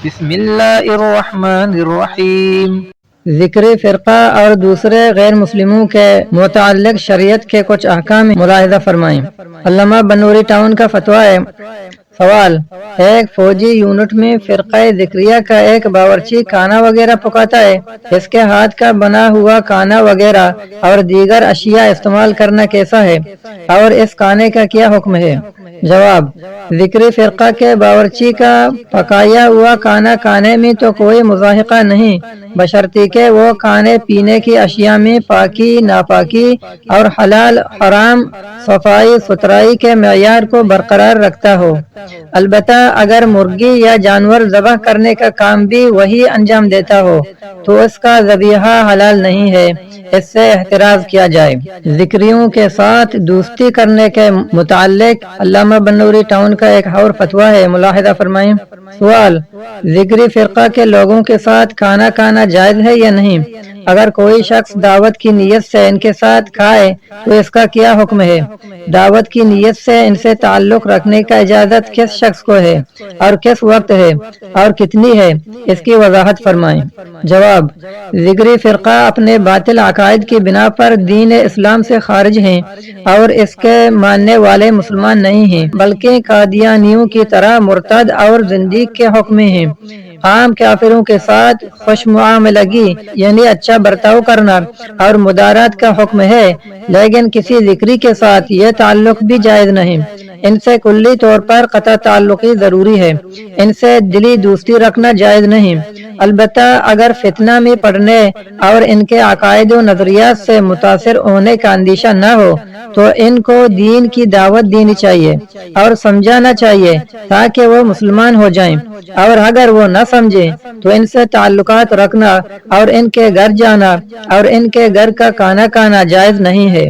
بسم اللہ الرحمن الرحیم۔ ذکر فرقہ اور دوسرے غیر مسلموں کے متعلق شریعت کے کچھ احکام ملاحظہ فرمائیں۔ علامہ بنوری ٹاؤن کا فتویٰ ہے۔ سوال: ایک فوجی یونٹ میں فرقہ ذکریہ کا ایک باورچی کھانا وغیرہ پکاتا ہے، اس کے ہاتھ کا بنا ہوا کھانا وغیرہ اور دیگر اشیاء استعمال کرنا کیسا ہے اور اس کھانے کا کیا حکم ہے؟ جواب: ذکر فرقہ کے باورچی کا پکایا ہوا کھانا کھانے میں تو کوئی مضاحقہ نہیں، بشرطیکہ کہ وہ کھانے پینے کی اشیاء میں پاکی ناپاکی اور حلال حرام صفائی ستھرائی کے معیار کو برقرار رکھتا ہو۔ البتہ اگر مرغی یا جانور ذبح کرنے کا کام بھی وہی انجام دیتا ہو تو اس کا ذبیحہ حلال نہیں ہے، اس سے احتراز کیا جائے۔ ذکریوں کے ساتھ دوستی کرنے کے متعلق علامہ بنوری ٹاؤن کا ایک اور فتویٰ ہے، ملاحظہ فرمائیں۔ سوال: ذکری فرقہ کے لوگوں کے ساتھ کھانا کھانا جائز ہے یا نہیں؟ اگر کوئی شخص دعوت کی نیت سے ان کے ساتھ کھائے تو اس کا کیا حکم ہے؟ دعوت کی نیت سے ان سے تعلق رکھنے کا اجازت کس شخص کو ہے اور کس وقت ہے اور کتنی ہے، اس کی وضاحت فرمائیں۔ جواب: ذکری فرقہ اپنے باطل عقائد کی بنا پر دین اسلام سے خارج ہیں اور اس کے ماننے والے مسلمان نہیں ہیں، بلکہ قادیانیوں کی طرح مرتد اور زندیق کے حکم میں ہیں۔ عام کافروں کے ساتھ خوش معاملگی یعنی اچھا برتاؤ کرنا اور مدارات کا حکم ہے، لیکن کسی ذکری کے ساتھ یہ تعلق بھی جائز نہیں۔ ان سے کلی طور پر قطع تعلقی ضروری ہے، ان سے دلی دوستی رکھنا جائز نہیں۔ البتہ اگر فتنہ میں پڑنے اور ان کے عقائد و نظریات سے متاثر ہونے کا اندیشہ نہ ہو تو ان کو دین کی دعوت دینی چاہیے اور سمجھانا چاہیے تاکہ وہ مسلمان ہو جائیں، اور اگر وہ نہ سمجھیں تو ان سے تعلقات رکھنا اور ان کے گھر جانا اور ان کے گھر کا کھانا کھانا جائز نہیں ہے۔